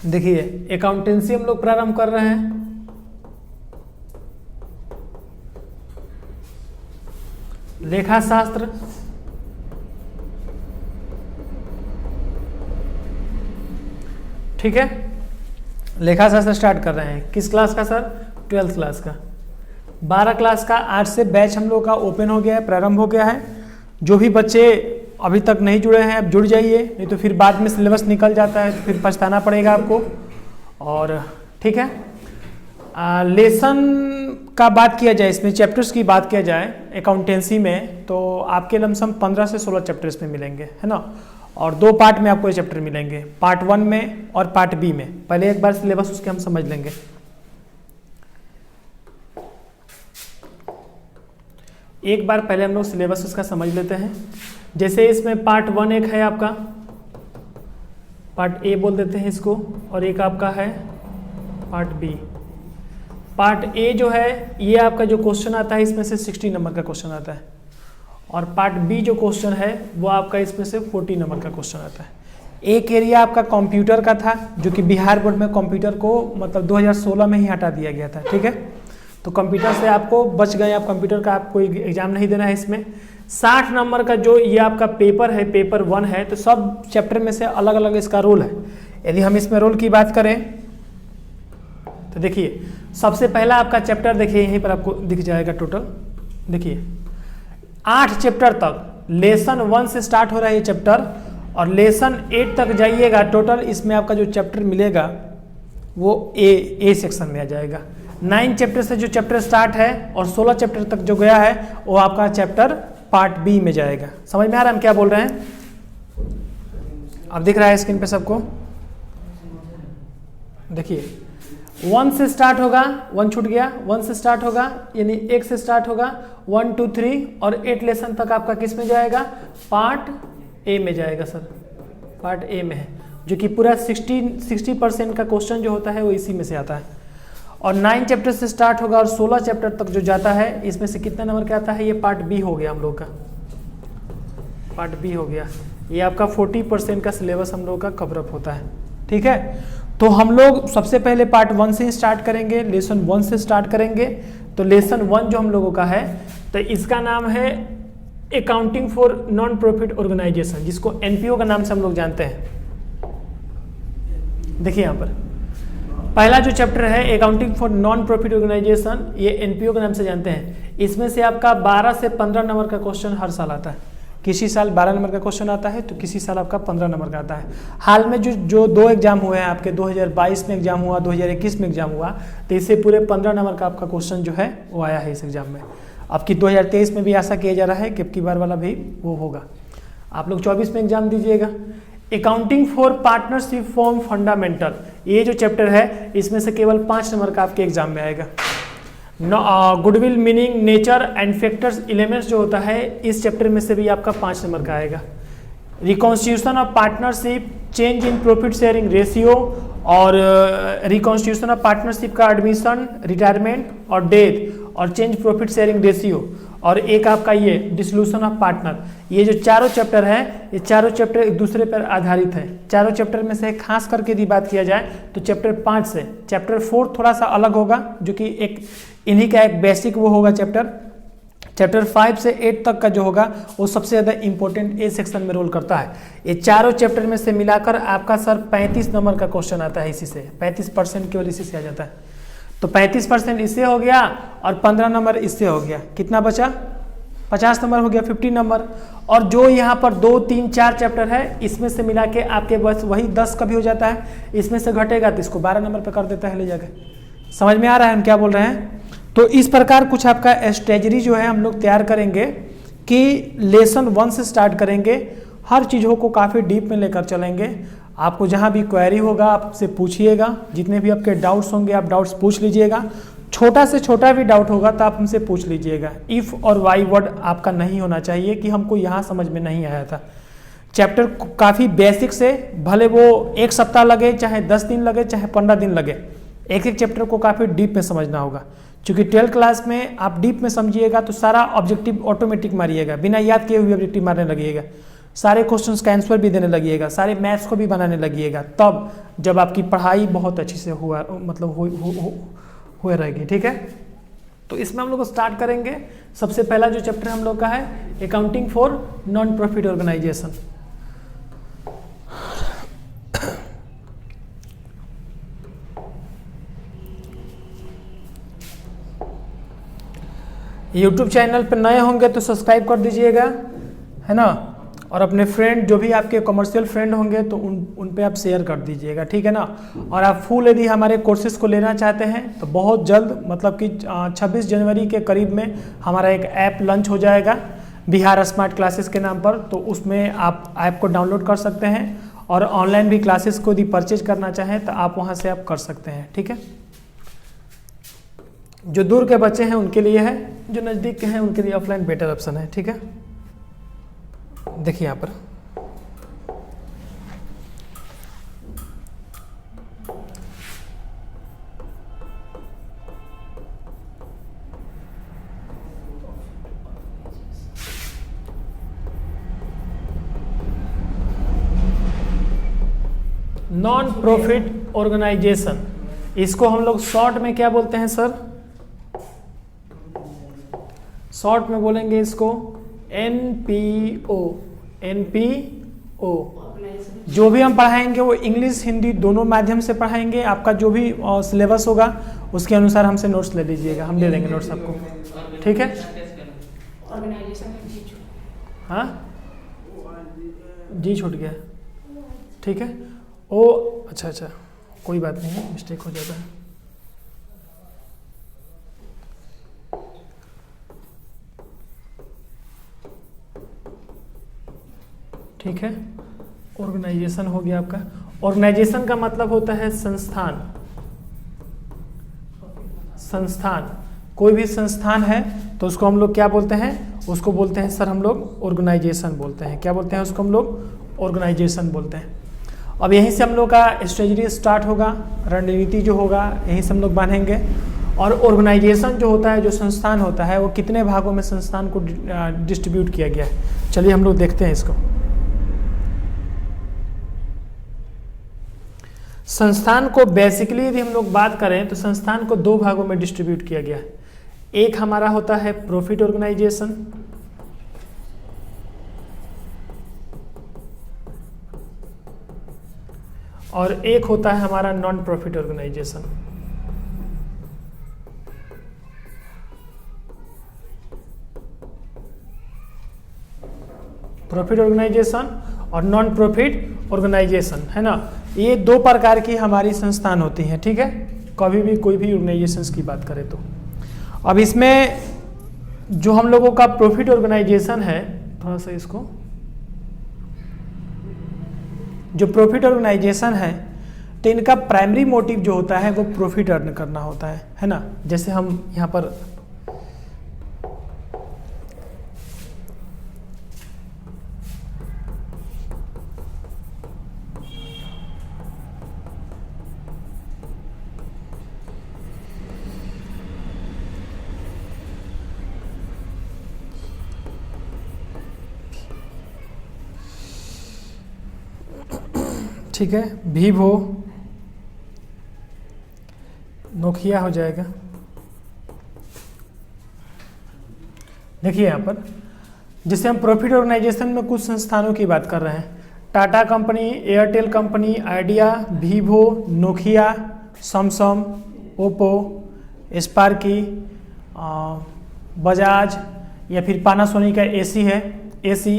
देखिए अकाउंटेंसी हम लोग प्रारंभ कर रहे हैं। लेखा शास्त्र, ठीक है, लेखा शास्त्र स्टार्ट कर रहे हैं। किस क्लास का सर? 12th क्लास का। 12 क्लास का आज से बैच हम लोग का ओपन हो गया है, प्रारंभ हो गया है। जो भी बच्चे अभी तक नहीं जुड़े हैं अब जुड़ जाइए, नहीं तो फिर बाद में सिलेबस निकल जाता है तो फिर पछताना पड़ेगा आपको। और ठीक है, लेसन का बात किया जाए, इसमें चैप्टर्स की बात किया जाए अकाउंटेंसी में, तो आपके लमसम 15 से 16 चैप्टर्स में मिलेंगे, है ना। और 2 पार्ट में आपको ये चैप्टर मिलेंगे, पार्ट 1 में और पार्ट बी में। पहले एक बार सिलेबस उसके हम समझ लेंगे। एक बार पहले हम लोग सिलेबस उसका समझ लेते हैं। जैसे इसमें पार्ट 1 एक है आपका, पार्ट ए बोल देते हैं इसको, और एक आपका है पार्ट बी। पार्ट ए जो है ये आपका जो क्वेश्चन आता है इसमें से 60 नंबर का क्वेश्चन आता है, और पार्ट बी जो क्वेश्चन है वो आपका इसमें से 40 नंबर का क्वेश्चन आता है। एक एरिया आपका कंप्यूटर का था, जो कि बिहार बोर्ड में कंप्यूटर को मतलब 2016 में ही हटा दिया गया था, ठीक है। तो कंप्यूटर से आपको बच गए, आप कंप्यूटर का आपको एग्जाम नहीं देना है इसमें। 60 नंबर का जो ये आपका पेपर है, पेपर 1 है, तो सब चैप्टर में से अलग अलग इसका रोल है। यदि हम इसमें रोल की बात करें तो देखिए सबसे पहला आपका चैप्टर देखिए यहीं पर आपको दिख जाएगा टोटल। देखिए 8 चैप्टर तक, लेसन 1 से स्टार्ट हो रहा है ये चैप्टर, और लेसन 8 तक जाइएगा टोटल इसमें आपका जो चैप्टर मिलेगा वो ए सेक्शन में आ जाएगा। 9 चैप्टर से जो चैप्टर स्टार्ट है और 16 चैप्टर तक जो गया है वो आपका चैप्टर पार्ट बी में जाएगा। समझ में आ रहा है हम क्या बोल रहे हैं? अब दिख रहा है स्क्रीन पे सबको? देखिए 1 से स्टार्ट होगा, 1 छूट गया, 1 से स्टार्ट होगा यानी 1 से स्टार्ट होगा, 1 2 3 और 8 लेसन तक आपका किस में जाएगा? पार्ट ए में जाएगा सर, पार्ट ए में है, जो कि पूरा 60% का क्वेश्चन जो होता है वो इसी में से आता है। और 9 चैप्टर से स्टार्ट होगा और 16 चैप्टर तक जो जाता है इसमें से कितना नंबर का आता है? ये पार्ट बी हो गया हम लोग का, पार्ट बी हो गया। ये आपका 40% का सिलेबस हम लोग का कवरअप होता है, ठीक है। तो हम लोग सबसे पहले पार्ट 1 से स्टार्ट करेंगे, लेसन 1 से स्टार्ट करेंगे। तो लेसन 1 जो हम लोगों का है तो इसका नाम है accounting for non profit organisation, जिसको एनपीओ का नाम से हम लोग जानते हैं। देखिए यहाँ पर पहला जो चैप्टर है accounting for non profit organisation, ये एनपीओ के नाम से जानते हैं। इसमें से आपका 12 से 15 नंबर का क्वेश्चन हर साल आता है। किसी साल 12 नंबर का क्वेश्चन आता है तो किसी साल आपका 15 नंबर का आता है। हाल में जो 2 एग्जाम हुए हैं आपके, 2022 में एग्जाम हुआ, 2021 में एग्जाम हुआ, तो इससे पूरे 15 नंबर का आपका क्वेश्चन जो है वो आया है इस एग्जाम में। अब की 2023 में भी आशा किया जा रहा है कि अब की बार वाला भी वो होगा। आप लोग 24 में एग्जाम दीजिएगा। Accounting for partnership form fundamental, ये जो चैप्टर है इसमें से केवल 5 नंबर का आपके एग्जाम में आएगा। Goodwill meaning nature and factors elements जो होता है इस चैप्टर में से भी आपका 5 नंबर का आएगा। Reconstitution of partnership, change in profit sharing ratio, और रिकॉन्स्टिट्यूशन ऑफ पार्टनरशिप का एडमिशन, रिटायरमेंट और डेथ, और चेंज प्रॉफिट शेयरिंग रेशियो, और एक आपका ये डिसोल्यूशन ऑफ पार्टनर। ये जो चारों चैप्टर है ये चारों चैप्टर एक दूसरे पर आधारित है। चारों चैप्टर में से खास करके यदि बात किया जाए तो चैप्टर 5 से चैप्टर 4 थोड़ा सा अलग होगा, जो कि एक इन्हीं का एक बेसिक वो होगा चैप्टर। चैप्टर 5 से 8 तक का जो होगा वो सबसे ज़्यादा इंपॉर्टेंट ए सेक्शन में रोल करता है। ये चारों चैप्टर में से मिलाकर आपका सर 35 नंबर का क्वेश्चन आता है, इसी से 35% केवल इसी से आ जाता है। तो 35% इससे हो गया और 15 नंबर इससे हो गया, कितना बचा? 50 नंबर हो गया, 50 नंबर। और जो यहाँ पर 2 3 4 चैप्टर है इसमें से मिला के आपके बस वही 10 का भी हो जाता है। इसमें से घटेगा तो इसको 12 नंबर पर कर देता है ले जाकर। समझ में आ रहा है हम क्या बोल रहे हैं? तो इस प्रकार कुछ आपका स्ट्रेटजी जो है हम लोग तैयार करेंगे कि लेसन 1 से स्टार्ट करेंगे, हर चीज़ों को काफ़ी डीप में लेकर चलेंगे। आपको जहाँ भी क्वेरी होगा आपसे पूछिएगा, जितने भी आपके डाउट्स होंगे आप डाउट्स पूछ लीजिएगा। छोटा से छोटा भी डाउट होगा तो आप हमसे पूछ लीजिएगा। इफ़ और वाई वर्ड आपका नहीं होना चाहिए कि हमको यहाँ समझ में नहीं आया था। चैप्टर काफ़ी बेसिक से, भले वो 1 सप्ताह लगे, चाहे 10 दिन लगे, चाहे 15 दिन लगे, एक एक चैप्टर को काफ़ी डीप में समझना होगा। क्योंकि 12th क्लास में आप डीप में समझिएगा तो सारा ऑब्जेक्टिव ऑटोमेटिक मारिएगा, बिना याद किए हुए ऑब्जेक्टिव मारने लगिएगा। सारे क्वेश्चंस का आंसर भी देने लगिएगा, सारे मैथ्स को भी बनाने लगिएगा, तब जब आपकी पढ़ाई बहुत अच्छी से हुआ मतलब हुए रहेगी। ठीक है, तो इसमें हम लोग स्टार्ट करेंगे। सबसे पहला जो चैप्टर हम लोग का है accounting for non profit organisation. YouTube channel पर नए होंगे तो सब्सक्राइब कर दीजिएगा, है ना, और अपने फ्रेंड जो भी आपके कमर्शियल फ्रेंड होंगे तो उन पे आप शेयर कर दीजिएगा, ठीक है ना। और आप फुल यदि हमारे कोर्सेज को लेना चाहते हैं तो बहुत जल्द मतलब कि 26 जनवरी के करीब में हमारा एक ऐप लॉन्च हो जाएगा बिहार स्मार्ट क्लासेस के नाम पर, तो उसमें आप ऐप को डाउनलोड कर सकते हैं और ऑनलाइन भी क्लासेस को यदि परचेज करना चाहें तो आप वहाँ से आप कर सकते हैं। ठीक है, जो दूर के बच्चे हैं उनके लिए है, जो नज़दीक के हैं उनके लिए ऑफलाइन बेटर ऑप्शन है। ठीक है, देखिए यहाँ पर नॉन प्रॉफिट ऑर्गेनाइजेशन, इसको हम लोग शॉर्ट में क्या बोलते हैं सर? शॉर्ट में बोलेंगे इसको NPO। NPO जो भी हम पढ़ाएंगे वो इंग्लिश हिंदी दोनों माध्यम से पढ़ाएंगे। आपका जो भी सिलेबस होगा उसके अनुसार हमसे नोट्स ले लीजिएगा, हम दे देंगे नोट्स आपको। ठीक है, हाँ जी छूट गया। ठीक है, ओ अच्छा अच्छा कोई बात नहीं है, मिस्टेक हो जाता है। ठीक है, ऑर्गेनाइजेशन हो गया आपका। ऑर्गेनाइजेशन का मतलब होता है संस्थान। संस्थान, कोई भी संस्थान है तो उसको हम लोग क्या बोलते हैं? उसको बोलते हैं सर हम लोग ऑर्गेनाइजेशन बोलते हैं। क्या बोलते हैं उसको हम लोग? ऑर्गेनाइजेशन बोलते हैं। अब यहीं से हम लोग का स्ट्रेटजी स्टार्ट होगा, रणनीति जो होगा यहीं से हम लोग बांधेंगे। और ऑर्गेनाइजेशन जो होता है, जो संस्थान होता है, वो कितने भागों में संस्थान को डिस्ट्रीब्यूट किया गया है, चलिए हम लोग देखते हैं इसको। संस्थान को बेसिकली यदि हम लोग बात करें तो संस्थान को दो भागों में डिस्ट्रीब्यूट किया गया है। एक हमारा होता है प्रॉफिट ऑर्गेनाइजेशन, और एक होता है हमारा non profit organisation. Profit organisation और नॉन प्रॉफिट ऑर्गेनाइजेशन, है ना, ये दो प्रकार की हमारी संस्थान होती हैं। ठीक है, कभी भी कोई भी ऑर्गेनाइजेशंस की बात करें तो। अब इसमें जो हम लोगों का प्रॉफिट ऑर्गेनाइजेशन है, थोड़ा सा इसको, जो प्रॉफिट ऑर्गेनाइजेशन है तो इनका प्राइमरी मोटिव जो होता है वो प्रॉफिट अर्न करना होता है ना। जैसे हम यहाँ पर ठीक है, वीवो, नोकिया हो जाएगा। देखिए यहाँ पर जैसे हम प्रॉफिट ऑर्गेनाइजेशन में कुछ संस्थानों की बात कर रहे हैं, Tata company, Airtel company, idea, Vivo, Nokia, Samsung, Oppo, Sparky, Bajaj, या फिर पानासोनिक का एसी है, एसी,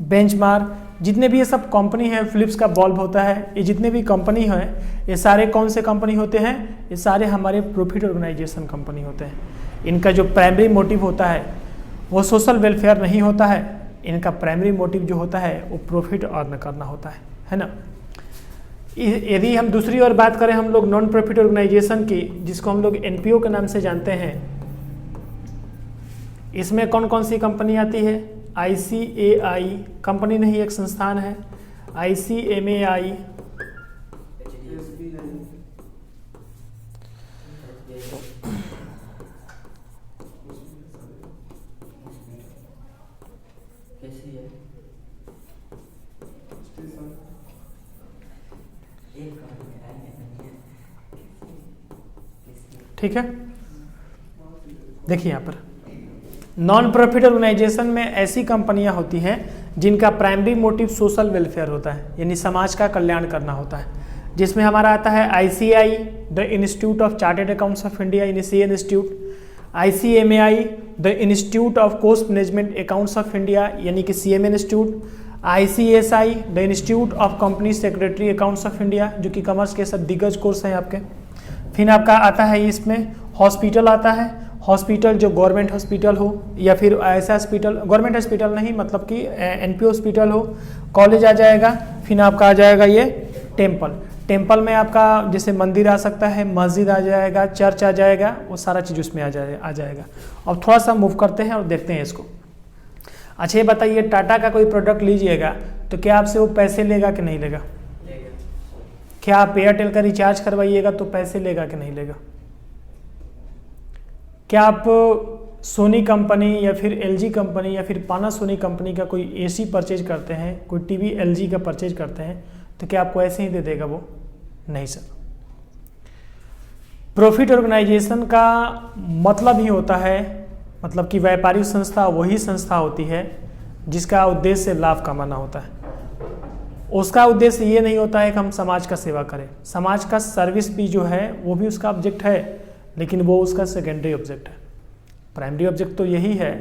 बेंचमार्क, जितने भी ये सब कंपनी है, फिलिप्स का बल्ब होता है, ये जितने भी कंपनी है ये सारे कौन से कंपनी होते हैं? ये सारे हमारे प्रॉफिट ऑर्गेनाइजेशन कंपनी होते हैं। इनका जो प्राइमरी मोटिव होता है वो सोशल वेलफेयर नहीं होता है, इनका प्राइमरी मोटिव जो होता है वो प्रॉफिट अर्न करना होता है ना। यदि हम दूसरी ओर बात करें हम लोग नॉन प्रॉफिट ऑर्गेनाइजेशन की, जिसको हम लोग NPO के नाम से जानते हैं, इसमें कौन कौन सी कंपनी आती है? ICAI कंपनी नहीं, एक संस्थान है, ICMAI, ठीक है, देखिए यहाँ पर नॉन प्रॉफिट ऑर्गेनाइजेशन में ऐसी कंपनियां होती हैं जिनका प्राइमरी मोटिव सोशल वेलफेयर होता है, यानी समाज का कल्याण करना होता है, जिसमें हमारा आता है ICAI the institute of chartered accounts of India यानी CA institute, ICMAI the institute of cost management accounts of India यानी कि CMA institute, ICSI the institute of company secretary accounts of India जो कि कॉमर्स के सब दिग्गज course हैं आपके। फिर आपका आता है इसमें हॉस्पिटल आता है, हॉस्पिटल जो गवर्नमेंट हॉस्पिटल हो या फिर ऐसा हॉस्पिटल, गवर्नमेंट हॉस्पिटल नहीं मतलब कि NPO हॉस्पिटल हो, कॉलेज आ जाएगा, फिर आपका आ जाएगा ये टेम्पल, टेम्पल में आपका जैसे मंदिर आ सकता है, मस्जिद आ जाएगा, चर्च आ जाएगा, वो सारा चीज़ उसमें आ जाएगा। अब थोड़ा सा मूव करते हैं और देखते हैं इसको। अच्छा ये बताइए, टाटा का कोई प्रोडक्ट लीजिएगा तो क्या आपसे वो पैसे लेगा कि नहीं लेगा? क्या आप एयरटेल का रिचार्ज करवाइएगा तो पैसे लेगा कि नहीं लेगा? क्या आप सोनी कंपनी या फिर LG कंपनी या फिर पानासोनिक कंपनी का कोई AC परचेज करते हैं, कोई TV LG का परचेज करते हैं तो क्या आपको ऐसे ही दे देगा वो? नहीं सर। प्रॉफिट ऑर्गेनाइजेशन का मतलब ही होता है, मतलब कि व्यापारिक संस्था वही संस्था होती है जिसका उद्देश्य लाभ कमाना होता है। उसका उद्देश्य ये नहीं होता है कि हम समाज का सेवा करें, समाज का सर्विस भी जो है वो भी उसका ऑब्जेक्ट है, लेकिन वो उसका सेकेंडरी ऑब्जेक्ट है। प्राइमरी ऑब्जेक्ट तो यही है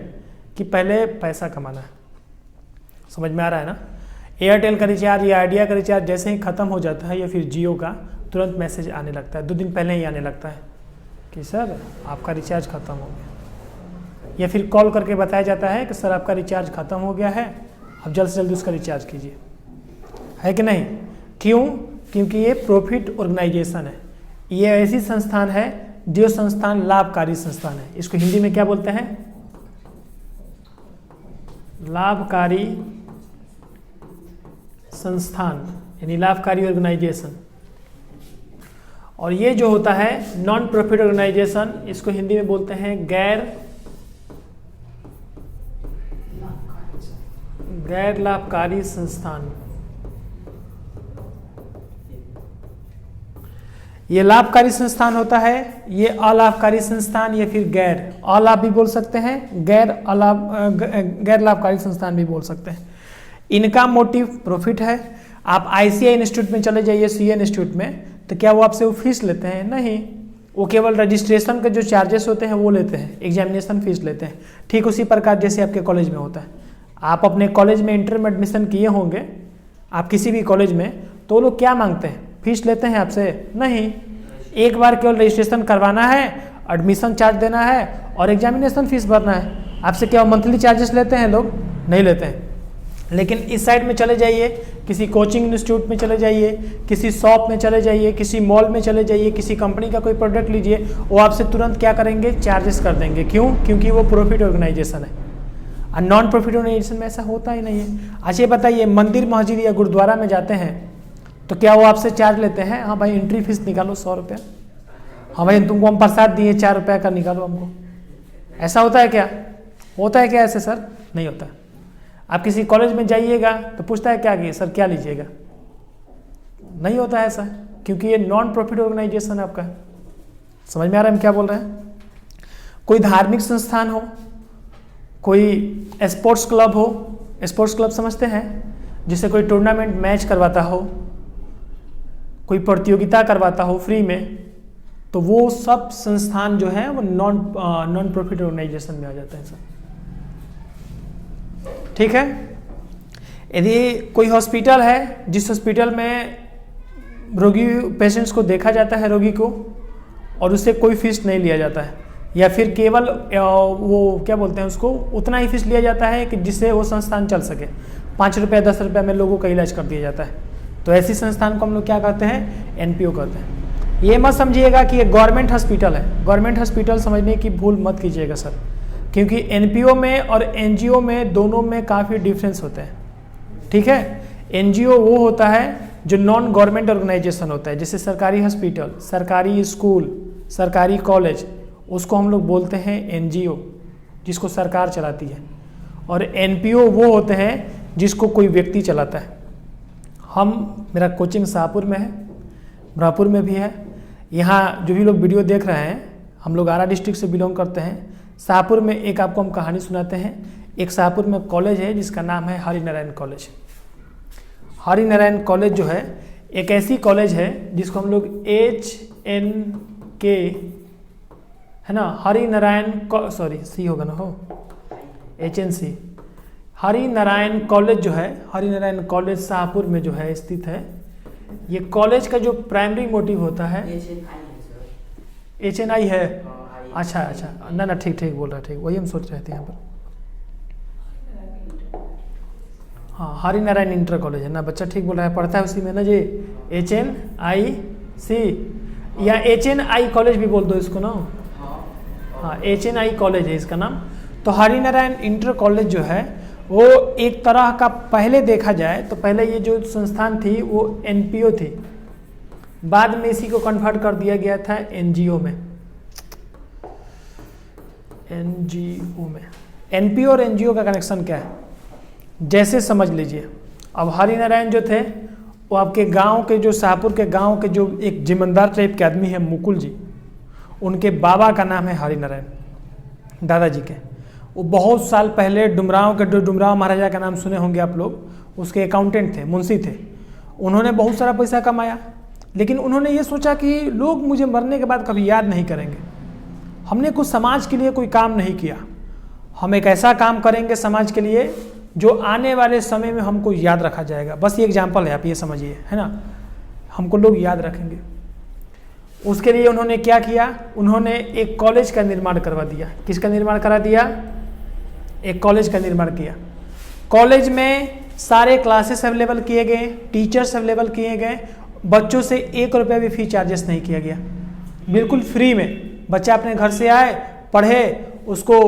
कि पहले पैसा कमाना है। समझ में आ रहा है ना? एयरटेल का रिचार्ज या आइडिया का रिचार्ज जैसे ही ख़त्म हो जाता है या फिर जियो का, तुरंत मैसेज आने लगता है, 2 दिन पहले ही आने लगता है कि सर आपका रिचार्ज ख़त्म हो गया, या फिर कॉल करके बताया जाता है कि सर आपका रिचार्ज ख़त्म हो गया है, अब जल्द से जल्द उसका रिचार्ज कीजिए, है कि नहीं? क्यों? क्योंकि ये प्रॉफिट ऑर्गेनाइजेशन है, ये ऐसी संस्थान है जो संस्थान लाभकारी संस्थान है। इसको हिंदी में क्या बोलते हैं? लाभकारी संस्थान यानी लाभकारी ऑर्गेनाइजेशन। और ये जो होता है नॉन प्रॉफिट ऑर्गेनाइजेशन, इसको हिंदी में बोलते हैं गैर लाभकारी संस्थान। ये लाभकारी संस्थान होता है, ये अलाभकारी संस्थान या फिर गैर अलाभ भी बोल सकते हैं, गैर लाभकारी संस्थान भी बोल सकते हैं। इनका मोटिव प्रॉफिट है। आप ICAI इंस्टीट्यूट में चले जाइए, CA इंस्टीट्यूट में, तो क्या वो आपसे वो फीस लेते हैं? नहीं, वो केवल रजिस्ट्रेशन के जो चार्जेस होते हैं वो लेते हैं, एग्जामिनेशन फीस लेते हैं। ठीक उसी प्रकार जैसे आपके कॉलेज में होता है, आप अपने कॉलेज में इंटर में एडमिशन किए होंगे, आप किसी भी कॉलेज में, तो लोग क्या मांगते हैं? फीस लेते हैं आपसे? नहीं, एक बार केवल रजिस्ट्रेशन करवाना है, एडमिशन चार्ज देना है और एग्जामिनेशन फीस भरना है। आपसे क्या मंथली चार्जेस लेते हैं लोग? नहीं लेते हैं। लेकिन इस साइड में चले जाइए, किसी कोचिंग इंस्टीट्यूट में चले जाइए, किसी शॉप में चले जाइए, किसी मॉल में चले जाइए, किसी कंपनी का कोई प्रोडक्ट लीजिए, वो आपसे तुरंत क्या करेंगे? चार्जेस कर देंगे। क्यों? क्योंकि वो प्रॉफिट ऑर्गेनाइजेशन है। और नॉन प्रॉफिट ऑर्गेनाइजेशन में ऐसा होता ही नहीं है। अच्छा बताइए, मंदिर मस्जिद या गुरुद्वारा में जाते हैं तो क्या वो आपसे चार्ज लेते हैं? हाँ भाई एंट्री फीस निकालो 100 रुपया, हाँ भाई तुमको हम प्रसाद दिए 4 रुपये का, निकालो हमको। ऐसा होता है क्या? होता है क्या ऐसे सर? नहीं होता। आप किसी कॉलेज में जाइएगा तो पूछता है क्या कि सर क्या लीजिएगा? नहीं होता है ऐसा, क्योंकि ये नॉन प्रॉफिट ऑर्गेनाइजेशन है आपका। समझ में आ रहा है हम क्या बोल रहे हैं? कोई धार्मिक संस्थान हो, कोई स्पोर्ट्स क्लब हो, स्पोर्ट्स क्लब समझते हैं, जिसे कोई टूर्नामेंट मैच करवाता हो, कोई प्रतियोगिता करवाता हो फ्री में, तो वो सब संस्थान जो है वो नॉन प्रॉफिट ऑर्गेनाइजेशन में आ जाता है सर। ठीक है। यदि कोई हॉस्पिटल है, जिस हॉस्पिटल में रोगी पेशेंट्स को देखा जाता है, रोगी को, और उससे कोई फीस नहीं लिया जाता है, या फिर केवल वो क्या बोलते हैं उसको, उतना ही फीस लिया जाता है कि जिससे वो संस्थान चल सके, 5 रुपये 10 रुपये में लोगों का इलाज कर दिया जाता है, तो ऐसी संस्थान को हम लोग क्या कहते हैं? NPO कहते हैं। ये मत समझिएगा कि ये गवर्नमेंट हॉस्पिटल है। गवर्नमेंट हॉस्पिटल समझने की भूल मत कीजिएगा सर, क्योंकि NPO में और NGO में दोनों में काफ़ी डिफरेंस होते हैं। ठीक है। NGO वो होता है जो नॉन गवर्नमेंट ऑर्गेनाइजेशन होता है, जैसे सरकारी हॉस्पिटल, सरकारी स्कूल, सरकारी कॉलेज, उसको हम लोग बोलते हैं NGO, जिसको सरकार चलाती है। और NPO वो होते हैं जिसको कोई व्यक्ति चलाता है। मेरा कोचिंग शाहपुर में है, ब्रह्मपुर में भी है। यहाँ जो भी लोग वीडियो देख रहे हैं, हम लोग आरा डिस्ट्रिक्ट से बिलोंग करते हैं। शाहपुर में एक आपको हम कहानी सुनाते हैं। एक शाहपुर में कॉलेज है जिसका नाम है हरिनारायण कॉलेज। हरिनारायण कॉलेज जो है एक ऐसी कॉलेज है जिसको हम लोग HNK है ना, हरिनारायण सॉरी सी होगा ना, हो HNC, हरिनारायण कॉलेज जो है, हरिनारायण कॉलेज शाहपुर में जो है स्थित है। ये कॉलेज का जो प्राइमरी मोटिव होता है, HNI है, अच्छा ना ठीक बोल रहा है, ठीक वही हम सोच रहे थे यहाँ पर। हाँ, हरिनारायण इंटर कॉलेज है ना, बच्चा ठीक बोल रहा है, पढ़ता है उसी में ना जी, HNIC या HNI कॉलेज भी बोल दो इसको ना। हाँ, HNI कॉलेज है इसका नाम। तो हरिनारायण इंटर कॉलेज जो है वो एक तरह का, पहले देखा जाए तो पहले ये जो संस्थान थी वो NPO थी, बाद में इसी को कन्वर्ट कर दिया गया था NGO में। NPO और NGO का कनेक्शन क्या है, जैसे समझ लीजिए, अब हरिनारायण जो थे वो आपके गांव के, जो शाहपुर के गांव के जो एक जिम्मेदार टाइप के आदमी है मुकुल जी, उनके बाबा का नाम है हरिनारायण, दादाजी के। वो बहुत साल पहले डुमरांव के, डुमरांव महाराजा का नाम सुने होंगे आप लोग, उसके अकाउंटेंट थे, मुंशी थे। उन्होंने बहुत सारा पैसा कमाया, लेकिन उन्होंने ये सोचा कि लोग मुझे मरने के बाद कभी याद नहीं करेंगे, हमने कुछ समाज के लिए कोई काम नहीं किया, हम एक ऐसा काम करेंगे समाज के लिए जो आने वाले समय में हमको याद रखा जाएगा। बस ये एग्जाम्पल है, आप ये समझिए, है ना, हमको लोग याद रखेंगे। उसके लिए उन्होंने क्या किया, उन्होंने एक कॉलेज का निर्माण करवा दिया। किसका निर्माण करा दिया, एक कॉलेज का निर्माण किया। कॉलेज में सारे क्लासेस अवेलेबल किए गए, टीचर्स अवेलेबल किए गए, बच्चों से 1 रुपया भी फी चार्जेस नहीं किया गया, बिल्कुल फ्री में। बच्चा अपने घर से आए, पढ़े, उसको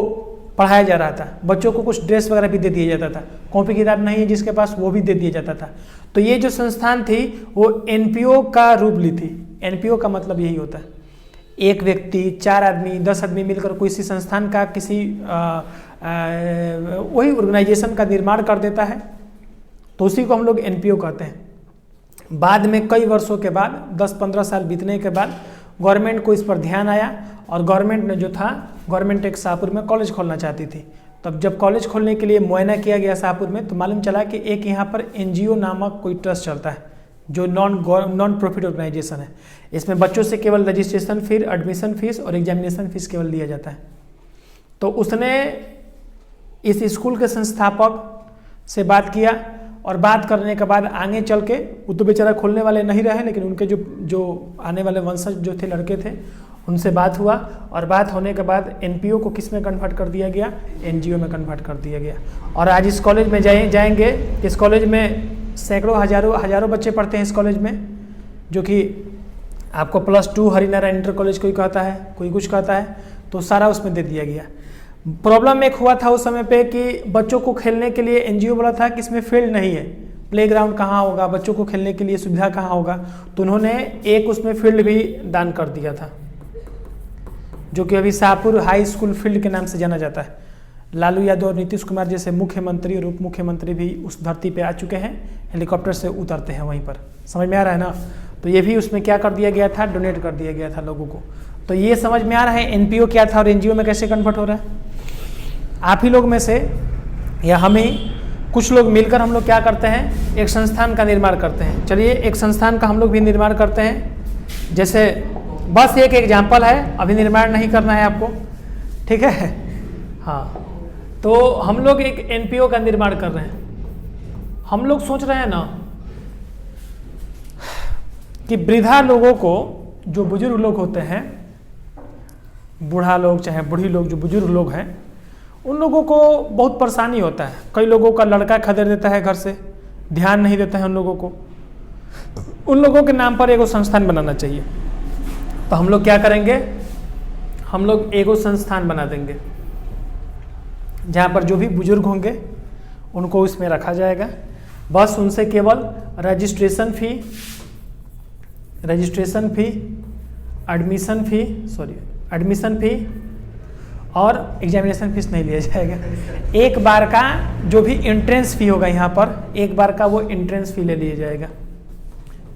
पढ़ाया जा रहा था। बच्चों को कुछ ड्रेस वगैरह भी दे दिया जाता था, कॉपी किताब नहीं है जिसके पास वो भी दे दिया जाता था। तो ये जो संस्थान थी वो NPO का रूप ली थी। NPO का मतलब यही होता है, एक व्यक्ति, 4 आदमी, 10 आदमी मिलकर किसी संस्थान का, किसी वही ऑर्गेनाइजेशन का निर्माण कर देता है, तो उसी को हम लोग NPO कहते हैं। बाद में कई वर्षों के बाद, 10-15 साल बीतने के बाद गवर्नमेंट को इस पर ध्यान आया और गवर्नमेंट ने जो था, गवर्नमेंट एक शाहपुर में कॉलेज खोलना चाहती थी। तब जब कॉलेज खोलने के लिए मुआयना किया गया शाहपुर में, तो मालूम चला कि एक यहाँ पर NGO नामक कोई ट्रस्ट चलता है जो नॉन प्रॉफिट ऑर्गेनाइजेशन है। इसमें बच्चों से केवल रजिस्ट्रेशन फीस, एडमिशन फीस और एग्जामिनेशन फीस केवल लिया जाता है। तो उसने इस स्कूल के संस्थापक से बात किया और बात करने के बाद आगे चल के, वो तो बेचारा खोलने वाले नहीं रहे, लेकिन उनके जो आने वाले वंशज जो थे, लड़के थे, उनसे बात हुआ और बात होने के बाद NPO को किस में कन्वर्ट कर दिया गया, NGO में कन्वर्ट कर दिया गया। और आज इस कॉलेज में जाएंगे, इस कॉलेज में सैकड़ों हजारों बच्चे पढ़ते हैं इस कॉलेज में, जो कि आपको +2 हरिनारायण इंटर कॉलेज कोई कहता है, कोई कुछ कहता है, तो सारा उसमें दे दिया गया। प्रॉब्लम एक हुआ था उस समय पे कि बच्चों को खेलने के लिए NGO बोला था कि इसमें फील्ड नहीं है, प्लेग्राउंड कहाँ होगा, बच्चों को खेलने के लिए सुविधा कहाँ होगा, तो उन्होंने एक उसमें फील्ड भी दान कर दिया था, जो कि अभी शाहपुर हाई स्कूल फील्ड के नाम से जाना जाता है। लालू यादव और नीतीश कुमार जैसे मुख्यमंत्री और उप मुख्यमंत्री भी उस धरती पे आ चुके हैं, हेलीकॉप्टर से उतरते हैं वहीं पर, समझ में आ रहा है ना। तो ये भी उसमें क्या कर दिया गया था, डोनेट कर दिया गया था लोगों को। तो ये समझ में आ रहा है NPO क्या था और NGO में कैसे कन्वर्ट हो रहा है। आप ही लोग में से या हम ही कुछ लोग मिलकर हम लोग क्या करते हैं, एक संस्थान का निर्माण करते हैं। चलिए एक संस्थान का हम लोग भी निर्माण करते हैं। जैसे बस एक एग्जाम्पल है, अभी निर्माण नहीं करना है आपको, ठीक है। हाँ, तो हम लोग एक NPO का निर्माण कर रहे हैं। हम लोग सोच रहे हैं ना कि वृद्धा लोगों को, जो बुजुर्ग लोग होते हैं, बूढ़ा लोग चाहे बूढ़ी लोग, जो बुजुर्ग लोग हैं, उन लोगों को बहुत परेशानी होता है। कई लोगों का लड़का खदेड़ देता है घर से, ध्यान नहीं देता है उन लोगों को। उन लोगों के नाम पर एगो संस्थान बनाना चाहिए। तो हम लोग क्या करेंगे, हम लोग एगो संस्थान बना देंगे जहाँ पर जो भी बुजुर्ग होंगे उनको इसमें रखा जाएगा। बस उनसे केवल रजिस्ट्रेशन फ़ी, एडमिशन फ़ी और एग्जामिनेशन फीस नहीं लिया जाएगा। एक बार का जो भी एंट्रेंस फ़ी होगा यहाँ पर, एक बार का वो एंट्रेंस फ़ी ले लिया जाएगा।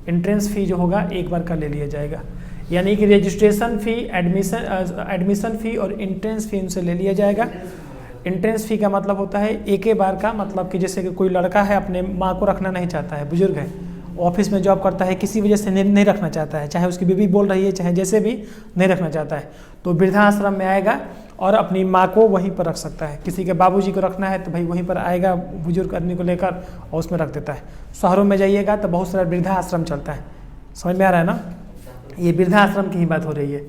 एंट्रेंस फ़ी जो होगा एक बार का ले लिया जाएगा। यानी कि रजिस्ट्रेशन फ़ी, एडमिशन फ़ी और एंट्रेंस फ़ी उनसे ले लिया जाएगा। एंट्रेंस फ़ी का मतलब होता है एक ही बार का, मतलब कि जैसे कि कोई लड़का है अपने माँ को रखना नहीं चाहता है, बुजुर्ग है, ऑफिस में जॉब करता है, किसी वजह से नहीं रखना चाहता है, चाहे उसकी बीवी बोल रही है, चाहे जैसे भी नहीं रखना चाहता है, तो वृद्धाश्रम में आएगा और अपनी माँ को वहीं पर रख सकता है। किसी के बाबूजी को रखना है तो भाई वहीं पर आएगा बुजुर्ग आदमी को लेकर और उसमें रख देता है। शहरों में जाइएगा तो बहुत सारा वृद्धाश्रम चलता है, समझ में आ रहा है ना, ये वृद्धाश्रम की ही बात हो रही है।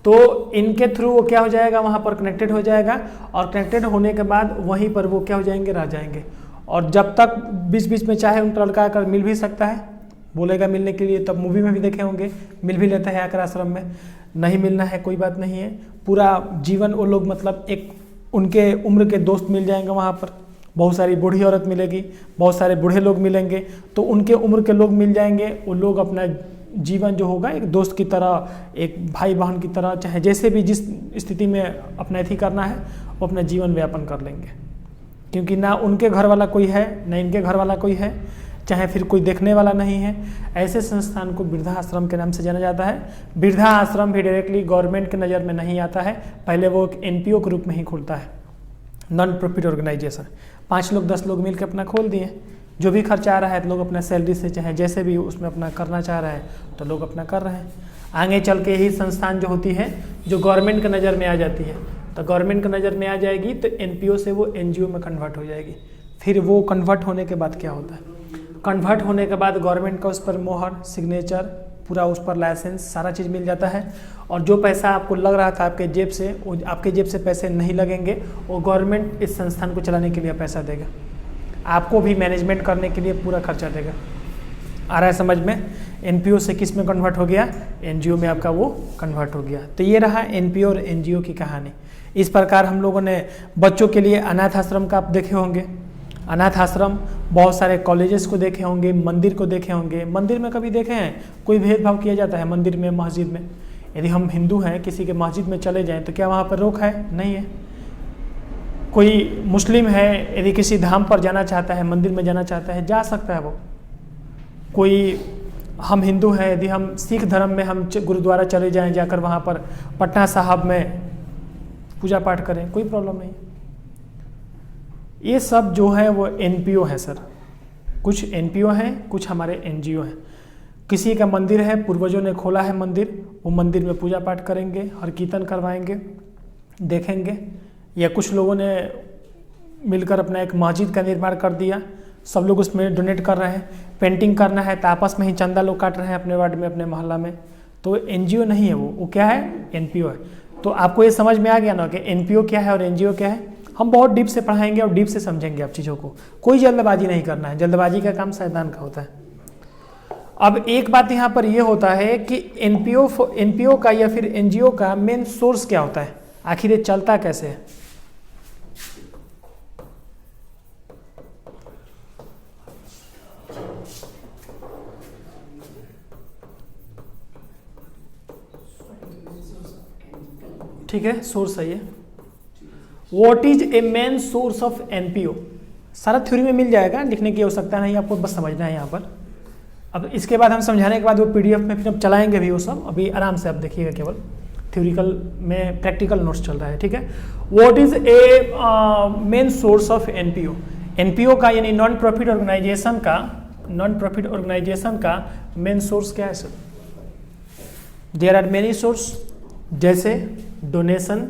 तो इनके थ्रू वो क्या हो जाएगा, वहाँ पर कनेक्टेड हो जाएगा और कनेक्टेड होने के बाद वहीं पर वो क्या हो जाएंगे, रह जाएंगे। और जब तक बीच बीच में चाहे उनका लड़का आकर मिल भी सकता है, बोलेगा मिलने के लिए, तब मूवी में भी देखे होंगे मिल भी लेता है आकर आश्रम में, नहीं मिलना है कोई बात नहीं है, पूरा जीवन वो लोग मतलब एक उनके उम्र के दोस्त मिल जाएंगे वहाँ पर। बहुत सारी बूढ़ी औरत मिलेगी, बहुत सारे बूढ़े लोग मिलेंगे, तो उनके उम्र के लोग मिल जाएंगे। वो लोग अपना जीवन जो होगा एक दोस्त की तरह, एक भाई बहन की तरह, चाहे जैसे भी जिस स्थिति में अपना अथी करना है वो अपना जीवन व्यापन कर लेंगे। क्योंकि ना उनके घर वाला कोई है, ना इनके घर वाला कोई है, चाहे फिर कोई देखने वाला नहीं है। ऐसे संस्थान को वृद्धाश्रम के नाम से जाना जाता है। वृद्धाश्रम भी डायरेक्टली गवर्नमेंट के नज़र में नहीं आता है, पहले वो एक NPO के रूप में ही खुलता है, नॉन प्रॉफिट ऑर्गेनाइजेशन। 5 लोग 10 लोग मिलकर अपना खोल दिए, जो भी खर्चा आ रहा है तो लोग अपना सैलरी से चाहे जैसे भी उसमें अपना करना चाह रहा है तो लोग अपना कर रहे हैं। आगे चल के यही संस्थान जो होती है जो गवर्नमेंट के नज़र में आ जाती है, तो गवर्नमेंट के नज़र में आ जाएगी तो NPO से वो NGO में कन्वर्ट हो जाएगी। फिर वो कन्वर्ट होने के बाद क्या होता है, कन्वर्ट होने के बाद गवर्नमेंट का उस पर मोहर, सिग्नेचर, पूरा उस पर लाइसेंस, सारा चीज़ मिल जाता है। और जो पैसा आपको लग रहा था आपके जेब से, वो आपके जेब से पैसे नहीं लगेंगे, वो गवर्नमेंट इस संस्थान को चलाने के लिए पैसा देगा, आपको भी मैनेजमेंट करने के लिए पूरा खर्चा देगा। आ रहा है समझ में। NPO से किस में कन्वर्ट हो गया, NGO में आपका वो कन्वर्ट हो गया। तो ये रहा NPO और NGO की कहानी। इस प्रकार हम लोगों ने बच्चों के लिए अनाथ आश्रम का आप देखे होंगे, अनाथ आश्रम, बहुत सारे कॉलेजेस को देखे होंगे, मंदिर को देखे होंगे। मंदिर में कभी देखे हैं कोई भेदभाव किया जाता है मंदिर में, मस्जिद में? यदि हम हिंदू हैं, किसी के मस्जिद में चले जाएं तो क्या वहाँ पर रोक है? नहीं है। कोई मुस्लिम है, यदि किसी धाम पर जाना चाहता है, मंदिर में जाना चाहता है, जा सकता है वो। कोई, हम हिंदू हैं, यदि हम सिख धर्म में हम गुरुद्वारा चले जाएं, जाकर वहाँ पर पटना साहब में पूजा पाठ करें, कोई प्रॉब्लम नहीं। ये सब जो है वो NPO है सर, कुछ NPO हैं, कुछ हमारे NGO हैं। किसी का मंदिर है, पूर्वजों ने खोला है मंदिर, वो मंदिर में पूजा पाठ करेंगे, हर कीर्तन करवाएंगे, देखेंगे। या कुछ लोगों ने मिलकर अपना एक मस्जिद का निर्माण कर दिया, सब लोग उसमें डोनेट कर रहे हैं। पेंटिंग करना है तो आपस में ही चंदा लोग काट रहे हैं अपने वार्ड में, अपने मोहल्ला में। तो NGO नहीं है वो क्या है? NPO है। तो आपको ये समझ में आ गया ना कि NPO क्या है और NGO क्या है। हम बहुत डीप से पढ़ाएंगे और डीप से समझेंगे आप चीज़ों को, कोई जल्दबाजी नहीं करना है, जल्दबाजी का काम शैतान का होता है। अब एक बात यहाँ पर यह होता है कि NPO का या फिर NGO का मेन सोर्स क्या होता है, आखिर ये चलता कैसे है? ठीक है, सोर्स सही है। What is a main source of NPO? सारा थ्योरी में मिल जाएगा, लिखने की आवश्यकता नहीं, आपको बस समझना है यहाँ पर। अब इसके बाद हम समझाने के बाद वो PDF में फिर हम चलाएंगे भी वो सब, अभी आराम से आप देखिएगा, केवल थ्योरिकल में प्रैक्टिकल नोट्स चल रहा है, ठीक है। What is a main source of NPO? NPO का यानी नॉन प्रॉफिट ऑर्गेनाइजेशन का मेन सोर्स क्या है sir? There are many source, जैसे डोनेशन,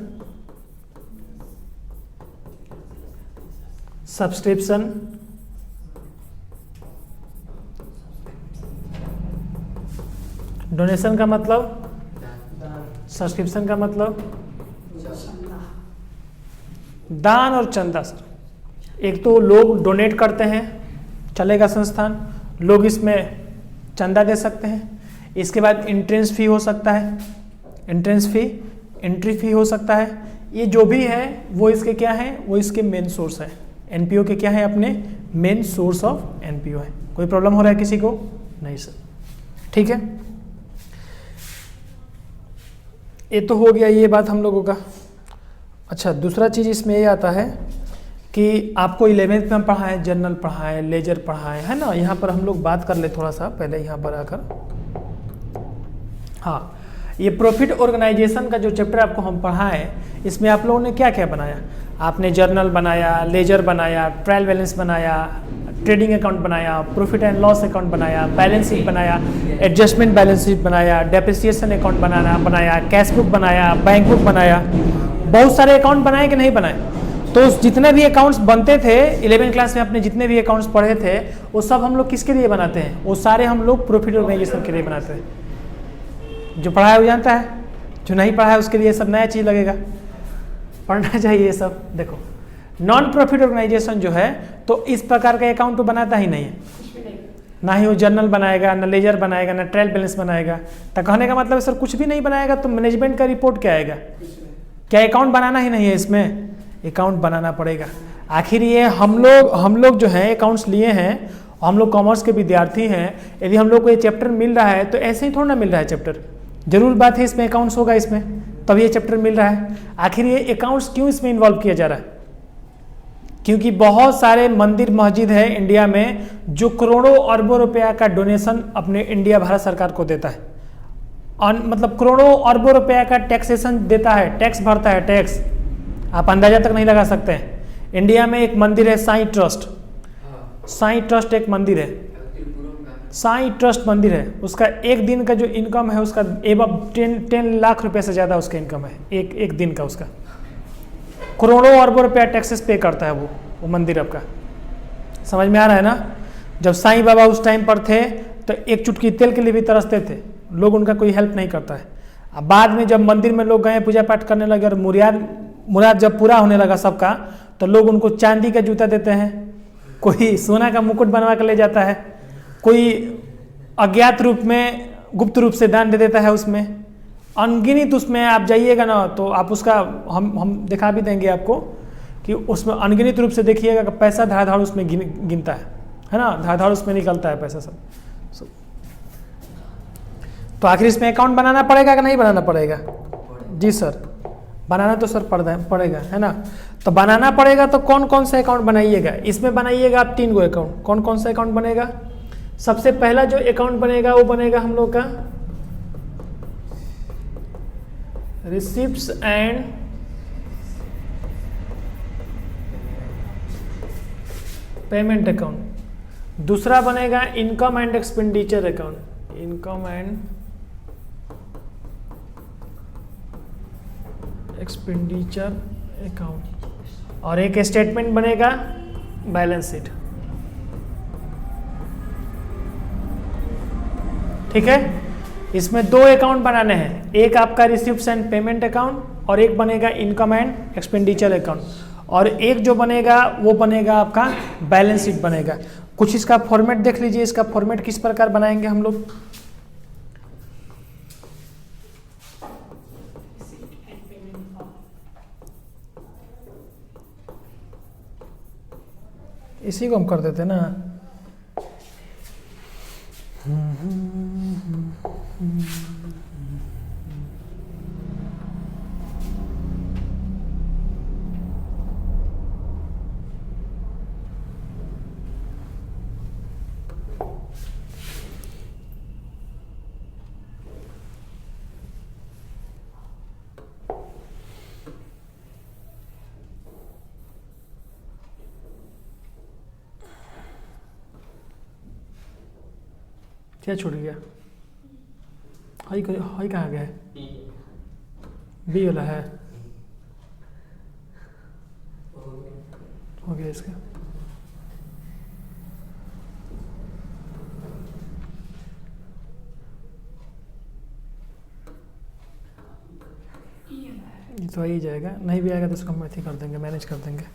सब्सक्रिप्शन, डोनेशन का मतलब, सब्सक्रिप्शन का मतलब दान और चंदा सर। एक तो लोग डोनेट करते हैं, चलेगा संस्थान, लोग इसमें चंदा दे सकते हैं। इसके बाद एंट्रेंस फी हो सकता है, एंट्री फी हो सकता है। ये जो भी है वो इसके क्या है, वो इसके मेन सोर्स है। NPO के क्या है, अपने मेन सोर्स ऑफ NPO है। कोई प्रॉब्लम हो रहा है किसी को? नहीं सर, ठीक है। ये तो हो गया ये बात हम लोगों का। अच्छा, दूसरा चीज़ इसमें ये आता है कि आपको 11th में हम पढ़ाएं, जर्नल पढ़ाएं, लेजर पढ़ाएं, है ना। यहाँ पर हम लोग बात कर ले थोड़ा सा पहले यहाँ पर आकर। हाँ, ये प्रॉफिट ऑर्गेनाइजेशन का जो चैप्टर आपको हम पढ़ाएं, इसमें आप लोगों ने क्या क्या बनाया? आपने जर्नल बनाया, लेजर बनाया, ट्रायल बैलेंस बनाया, ट्रेडिंग अकाउंट बनाया, प्रॉफिट एंड लॉस अकाउंट बनाया, बैलेंस शीट बनाया, एडजस्टमेंट बैलेंस शीट बनाया, डेप्रिसिएशन अकाउंट बनाया, कैश बुक बनाया, बैंक बुक बनाया। बहुत सारे अकाउंट बनाए कि नहीं बनाए? तो जितने भी अकाउंट्स बनते थे 11th क्लास में, अपने जितने भी अकाउंट्स पढ़े थे, वो सब हम लोग किसके लिए बनाते हैं? वो सारे हम लोग प्रॉफिट ऑर्गेनाइजेशन के लिए बनाते हैं। जो पढ़ा है वो जानता है, जो नहीं पढ़ा है उसके लिए सब नया चीज़ लगेगा, पढ़ना चाहिए ये सब। देखो, नॉन प्रॉफिट ऑर्गेनाइजेशन जो है तो इस प्रकार का अकाउंट तो बनाता ही नहीं है, ना ही वो जर्नल बनाएगा, ना लेजर बनाएगा, ना ट्रायल बैलेंस बनाएगा। तो कहने का मतलब है सर कुछ भी नहीं बनाएगा तो मैनेजमेंट का रिपोर्ट क्या आएगा? क्या अकाउंट बनाना ही नहीं है? इसमें अकाउंट बनाना पड़ेगा। आखिर ये हम लोग जो है अकाउंट्स लिए हैं, हम लोग कॉमर्स के विद्यार्थी हैं, यदि हम लोग को ये चैप्टर मिल रहा है तो ऐसे ही थोड़ा ना मिल रहा है चैप्टर, जरूर बात है इसमें अकाउंट्स होगा इसमें, तब ये चैप्टर मिल रहा है। आखिर ये अकाउंट्स क्यों इसमें इन्वॉल्व किया जा रहा है? क्योंकि बहुत सारे मंदिर मस्जिद है इंडिया में जो करोड़ों अरबों रुपया का डोनेशन अपने इंडिया भारत सरकार को देता है, मतलब करोड़ों अरबों रुपया का टैक्सेशन देता है, टैक्स भरता है, टैक्स आप अंदाजा तक नहीं लगा सकते हैं। इंडिया में एक मंदिर है साईं ट्रस्ट, साईं ट्रस्ट एक मंदिर है, साईं ट्रस्ट मंदिर है, उसका एक दिन का जो इनकम है उसका एबव 10 लाख रुपए से ज़्यादा उसका इनकम है, एक दिन का उसका। करोड़ों अरबों रुपया टैक्सेस पे करता है वो मंदिर आपका। समझ में आ रहा है ना? जब साईं बाबा उस टाइम पर थे तो एक चुटकी तेल के लिए भी तरसते थे लोग, उनका कोई हेल्प नहीं करता है। अब बाद में जब मंदिर में लोग गए, पूजा पाठ करने लगे और मुराद जब पूरा होने लगा सबका, तो लोग उनको चांदी का जूता देते हैं, कोई सोना का मुकुट बनवा कर ले जाता है, कोई अज्ञात रूप में गुप्त रूप से दान दे देता है। उसमें अनगिनित, उसमें आप जाइएगा ना तो आप उसका हम दिखा भी देंगे आपको कि उसमें अनगिनित रूप से देखिएगा कि पैसा धाड़ उसमें गिनता है ना, धाड़ उसमें निकलता है पैसा सब। तो आखिर इसमें अकाउंट बनाना पड़ेगा कि नहीं बनाना पड़ेगा? जी सर, बनाना तो सर पड़ेगा, है ना। तो बनाना पड़ेगा तो कौन कौन सा अकाउंट बनाइएगा? इसमें बनाइएगा आप 3 गो अकाउंट। कौन कौन सा अकाउंट बनेगा? सबसे पहला जो अकाउंट बनेगा वो बनेगा हम लोग का रिसिप्ट्स एंड पेमेंट अकाउंट। दूसरा बनेगा income and expenditure account, income and expenditure account. और एक स्टेटमेंट बनेगा बैलेंस शीट। ठीक है, इसमें 2 अकाउंट बनाने हैं, एक आपका रिसिप्ट्स एंड पेमेंट अकाउंट और एक बनेगा इनकम एंड एक्सपेंडिचर अकाउंट, और एक जो बनेगा वो बनेगा आपका बैलेंस शीट बनेगा। कुछ इसका फॉर्मेट देख लीजिए, इसका फॉर्मेट किस प्रकार बनाएंगे हम लोग। इसी को हम कर देते ना। क्या छूट गया? हाई कहाँ गया है? बी वाला है, हो गया इसका। ये तो आ ही जाएगा, नहीं भी आएगा तो उसको हम ऐसे कर देंगे, मैनेज कर देंगे।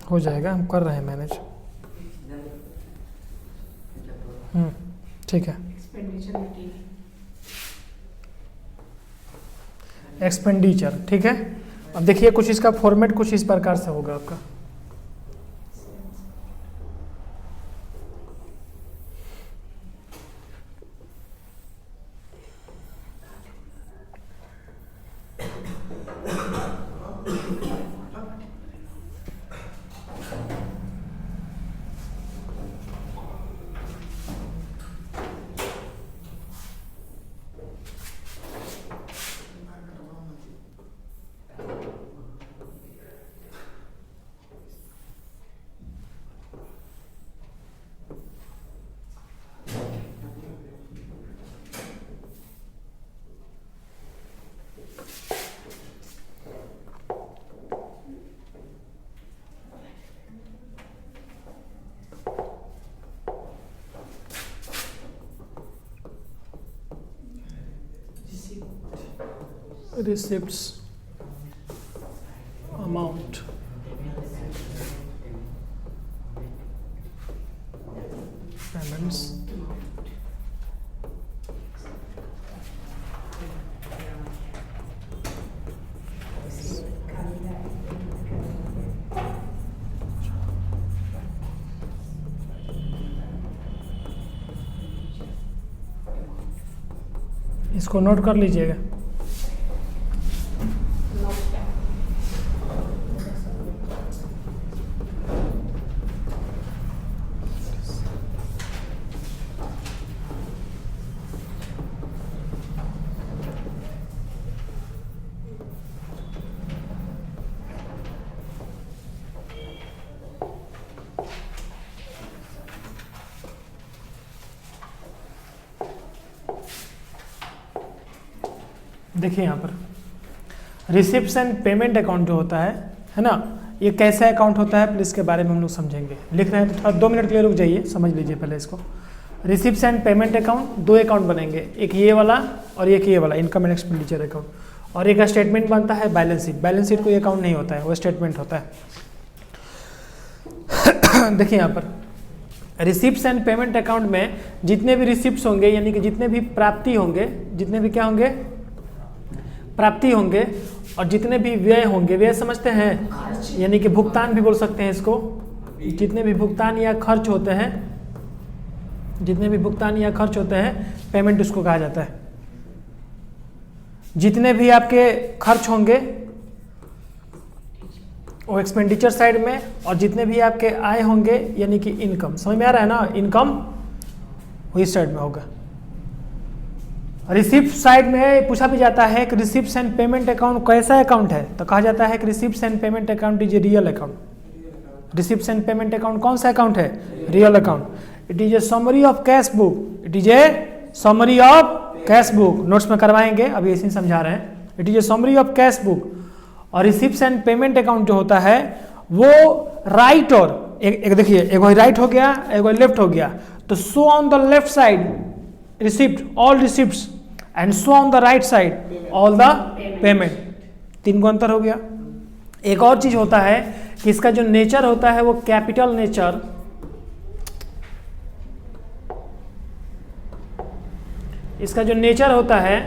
हो जाएगा, हम कर रहे हैं मैनेज। ठीक है। एक्सपेंडिचर, ठीक है। अब देखिए कुछ इसका फॉर्मेट कुछ इस प्रकार से होगा आपका। रिसिप्ट्स अमाउंट, पेमेंट्स, इसको नोट कर लीजिएगा। देखिए यहाँ पर रिसिप्ट्स एंड पेमेंट अकाउंट जो होता है ना, ये कैसा अकाउंट होता है पहले इसके बारे में हम लोग समझेंगे। लिख रहे हैं तो थोड़ा 2 मिनट के लिए रुक जाइए, समझ लीजिए पहले इसको। Receipts and payment account 2 account बनेंगे, एक ये वाला और एक ये वाला इनकम एंड एक्सपेंडिचर अकाउंट, और एक स्टेटमेंट बनता है बैलेंस शीट। बैलेंस शीट कोई अकाउंट नहीं होता है, वो स्टेटमेंट होता है। देखिए यहाँ पर रिसिप्ट्स एंड पेमेंट अकाउंट में जितने भी रिसिप्ट्स होंगे यानी कि जितने भी प्राप्ति होंगे, जितने भी क्या होंगे, प्राप्ति होंगे, और जितने भी व्यय होंगे, व्यय समझते हैं यानी कि भुगतान भी बोल सकते हैं इसको। जितने भी भुगतान या खर्च होते हैं, जितने भी भुगतान या खर्च होते हैं, पेमेंट उसको कहा जाता है। जितने भी आपके खर्च होंगे वो एक्सपेंडिचर साइड में, और जितने भी आपके आय होंगे यानी कि इनकम, समझ में आ रहा है ना, इनकम वो इस साइड में होगा। रिसिप्ट साइड में पूछा भी जाता है कि रिसिप्ट्स एंड पेमेंट अकाउंट कैसा अकाउंट है, तो कहा जाता है कि receipts and payment account is a real account. Receipts and payment account कौन सा अकाउंट है, real account. It is a summary of cash book, it is a summary of cash book, notes में करवाएंगे, अभी ऐसे ही समझा रहे हैं। It is a summary of cash book. और रिसिप्ट्स एंड पेमेंट अकाउंट जो होता है वो राइट, और एक देखिए, एक राइट हो गया, एक लेफ्ट हो गया, तो show on the left side receipt all receipts and show on the right side all the payment. 3 को अंतर हो गया। एक और चीज होता है कि इसका जो नेचर होता है वो कैपिटल नेचर, इसका जो नेचर होता है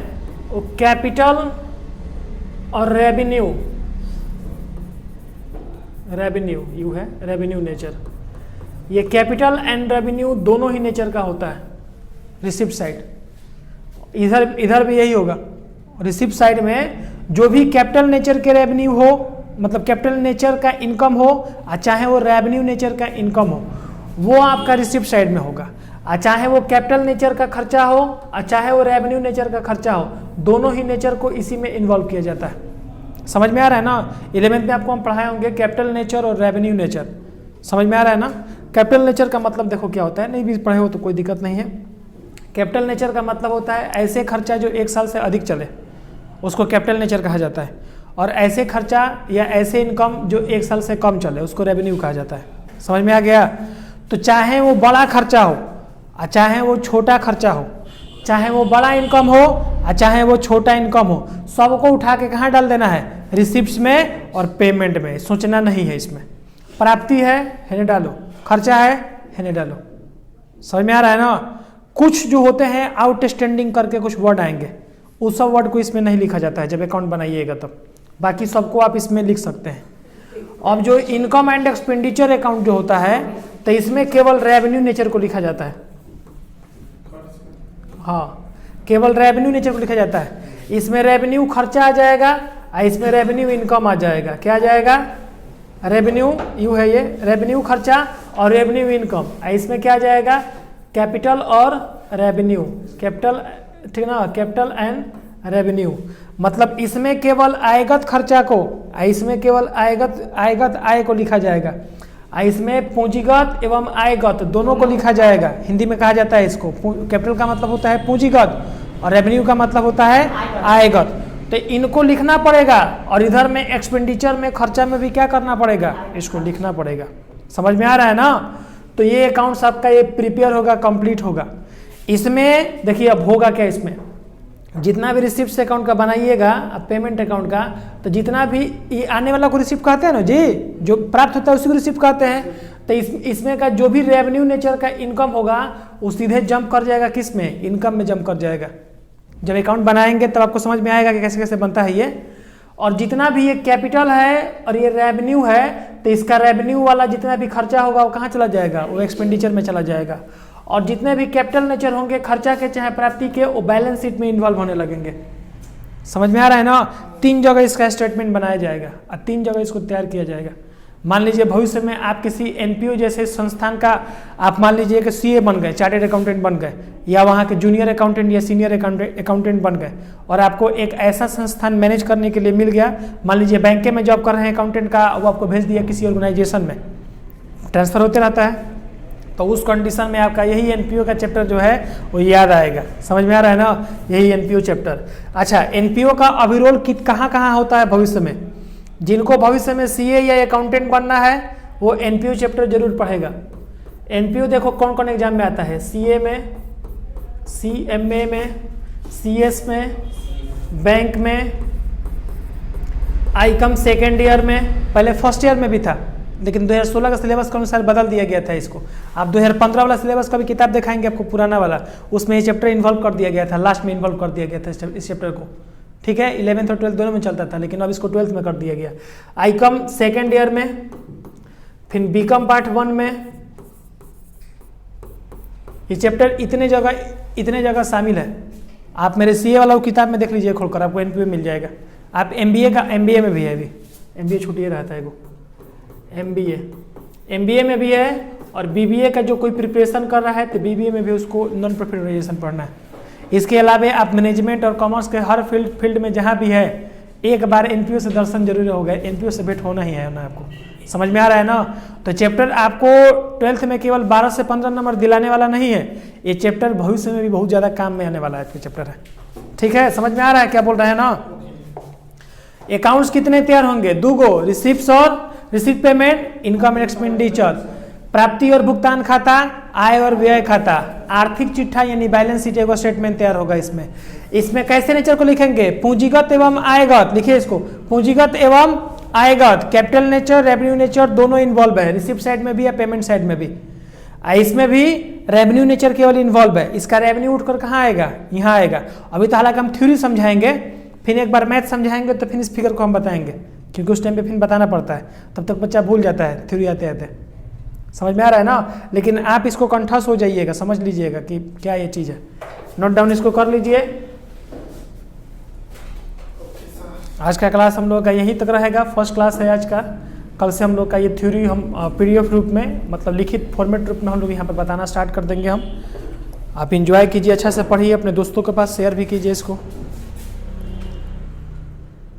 वो कैपिटल और रेवेन्यू, रेवेन्यू यू है रेवेन्यू नेचर। ये कैपिटल एंड रेवेन्यू दोनों ही नेचर का होता है रिसिप्ट साइड। इधर भी यही होगा। रिसिप्ट साइड में जो भी कैपिटल नेचर के रेवेन्यू हो, मतलब कैपिटल नेचर का इनकम हो, चाहे वो रेवेन्यू नेचर का इनकम हो, वो आपका रिसिप्ट साइड में होगा। चाहे वो कैपिटल नेचर का खर्चा हो, चाहे वो रेवेन्यू नेचर का खर्चा हो, दोनों ही नेचर को इसी में इन्वॉल्व किया जाता है। समझ में आ रहा है ना। 11th में आपको हम पढ़ाए होंगे कैपिटल नेचर और रेवेन्यू नेचर, समझ में आ रहा है ना। कैपिटल नेचर का मतलब देखो क्या होता है, नहीं भी पढ़े हो तो कोई दिक्कत नहीं है। कैपिटल नेचर का मतलब होता है ऐसे खर्चा जो 1 साल से अधिक चले, उसको कैपिटल नेचर कहा जाता है। और ऐसे खर्चा या ऐसे इनकम जो 1 साल से कम चले, उसको रेवेन्यू कहा जाता है। समझ में आ गया। तो चाहे वो बड़ा खर्चा हो, चाहे वो छोटा खर्चा हो, चाहे वो बड़ा इनकम हो, चाहे वो छोटा इनकम हो, सबको उठा के कहाँ डाल देना है, रिसिप्ट्स में और पेमेंट में। सोचना नहीं है इसमें। प्राप्ति है डालो, खर्चा है डालो। समझ में आ रहा है ना। कुछ जो होते हैं आउटस्टैंडिंग करके कुछ वर्ड आएंगे, उस सब वर्ड को इसमें नहीं लिखा जाता है जब अकाउंट बनाइएगा तब। बाकी सबको आप इसमें लिख सकते हैं। अब जो इनकम एंड एक्सपेंडिचर अकाउंट जो होता है, तो इसमें केवल रेवेन्यू नेचर को लिखा जाता है। हाँ, केवल रेवेन्यू नेचर को लिखा जाता है। इसमें रेवेन्यू खर्चा आ जाएगा, इसमें रेवेन्यू इनकम आ जाएगा। क्या आ जाएगा, रेवेन्यू यू है ये, रेवेन्यू खर्चा और रेवेन्यू इनकम। इसमें क्या आ जाएगा, कैपिटल और रेवेन्यू, कैपिटल, ठीक ना, कैपिटल एंड रेवेन्यू। मतलब इसमें केवल आयगत खर्चा को, इसमें केवल आयगत आय को लिखा जाएगा। इसमें पूंजीगत एवं आयगत दोनों को लिखा जाएगा। हिंदी में कहा जाता है इसको, कैपिटल का मतलब होता है पूंजीगत और रेवेन्यू का मतलब होता है आयगत। तो इनको लिखना पड़ेगा। और इधर में एक्सपेंडिचर में, खर्चा में भी क्या करना पड़ेगा, इसको लिखना पड़ेगा। समझ में आ रहा है ना। तो ये अकाउंट्स आपका ये प्रिपेयर होगा, कंप्लीट होगा। इसमें देखिए अब होगा क्या, जितना भी रिसिप्ट अकाउंट का बनाइएगा अब पेमेंट अकाउंट का, तो जितना भी ये आने वाला को रिसिप्ट कहते हैं ना जी, जो प्राप्त होता है उसी को रिसिप्ट कहते हैं। तो इसमें का जो भी रेवेन्यू नेचर का इनकम होगा वो सीधे जंप कर जाएगा किस में, इनकम में जंप कर जाएगा। जब अकाउंट बनाएंगे तब आपको समझ में आएगा कि कैसे कैसे बनता है ये। और जितना भी ये कैपिटल है और ये रेवेन्यू है, तो इसका रेवेन्यू वाला जितना भी खर्चा होगा वो कहाँ चला जाएगा, वो एक्सपेंडिचर में चला जाएगा। और जितने भी कैपिटल नेचर होंगे खर्चा के चाहे प्राप्ति के, वो बैलेंस शीट में इन्वॉल्व होने लगेंगे। समझ में आ रहा है ना। 3 जगह इसका स्टेटमेंट बनाया जाएगा और 3 जगह इसको तैयार किया जाएगा। मान लीजिए भविष्य में आप किसी एनपीओ जैसे संस्थान का आप मान लीजिए कि सीए बन गए, चार्टेड अकाउंटेंट बन गए, या वहाँ के जूनियर अकाउंटेंट या सीनियर अकाउंटेंट बन गए, और आपको एक ऐसा संस्थान मैनेज करने के लिए मिल गया। मान लीजिए बैंक में जॉब कर रहे हैं अकाउंटेंट का, वो आपको भेज दिया किसी ऑर्गेनाइजेशन में, ट्रांसफर होते रहता है, तो उस कंडीशन में आपका यही एनपीओ का चैप्टर जो है वो याद आएगा। समझ में आ रहा है ना, यही एनपीओ चैप्टर। अच्छा, एनपीओ का अभिरोल कहाँ होता है भविष्य में, जिनको भविष्य में सीए या अकाउंटेंट बनना है वो एनपीओ चैप्टर जरूर पढ़ेगा। एनपीओ देखो कौन कौन एग्जाम में आता है, सीए में, सीएमए में, सीएस में, बैंक में, आईकम सेकेंड ईयर में, पहले फर्स्ट ईयर में भी था लेकिन 2016 का सिलेबस के अनुसार बदल दिया गया था इसको। आप 2015 वाला सिलेबस का भी किताब दिखाएंगे आपको, पुराना वाला, उसमें ये चैप्टर इन्वॉल्व कर दिया गया था, लास्ट में इन्वॉल्व कर दिया गया था इस चैप्टर को। ठीक है, 11th और 12th दोनों में चलता था, लेकिन अब इसको 12th में कर दिया गया। आईकम सेकेंड ईयर में, फिर बीकॉम पार्ट 1 में, ये चैप्टर इतने जगह शामिल है। आप मेरे सीए वाला वो किताब में देख लीजिए खोलकर, आपको एनपीओ मिल जाएगा। आप एमबीए में भी है, अभी एमबीए छुट्टी रहता है वो, एमबीए में भी है, और बीबीए का जो कोई प्रिपरेशन कर रहा है तो बीबीए में भी उसको नॉन प्रॉफिट ऑर्गेनाइजेशन पढ़ना है। इसके अलावा आप मैनेजमेंट और कॉमर्स के हर फील्ड में जहाँ भी है एक बार एनपीओ से दर्शन जरूर हो गए, एनपीओ से भेंट होना ही है ना आपको। समझ में आ रहा है ना। तो चैप्टर आपको 12th में केवल 12 से 15 नंबर दिलाने वाला नहीं है, ये चैप्टर भविष्य में भी बहुत ज़्यादा काम में आने वाला है चैप्टर है। ठीक है, समझ में आ रहा है क्या बोल रहे हैं ना। अकाउंट्स कितने तैयार होंगे, 2 गो, रिसिप्ट और receipt payment, income and expenditure, प्राप्ति और भुगतान खाता, आय और व्यय खाता, आर्थिक चिट्ठा यानी बैलेंस शीट एगो स्टेटमेंट तैयार होगा। इसमें कैसे नेचर को लिखेंगे, पूंजीगत एवं आयगत, लिखिए इसको, पूंजीगत एवं आयगत, कैपिटल नेचर, रेवेन्यू नेचर दोनों इन्वॉल्व है, रिसिप्ट साइड में भी या पेमेंट साइड में भी। इसमें भी रेवेन्यू नेचर केवल इन्वॉल्व है, इसका रेवेन्यू उठकर कहाँ आएगा, यहाँ आएगा। अभी तो हालांकि हम थ्योरी समझाएंगे, फिर एक बार मैथ समझाएंगे, तो फिर इस फिगर को हम बताएंगे, क्योंकि उस टाइम पे फिर बताना पड़ता है, तब तक बच्चा भूल जाता है थ्योरी आते आते। समझ में आ रहा है ना। लेकिन आप इसको कंठस्थ हो जाइएगा, समझ लीजिएगा कि क्या ये चीज़ है, नोट डाउन इसको कर लीजिए। आज का क्लास हम लोग का यहीं तक रहेगा, फर्स्ट क्लास है आज का। कल से हम लोग का ये थ्योरी हम पीडीएफ रूप में, मतलब लिखित फॉर्मेट रूप में हम लोग यहाँ पर बताना स्टार्ट कर देंगे हम। आप इंजॉय कीजिए, अच्छा से पढ़िए, अपने दोस्तों के पास शेयर भी कीजिए इसको।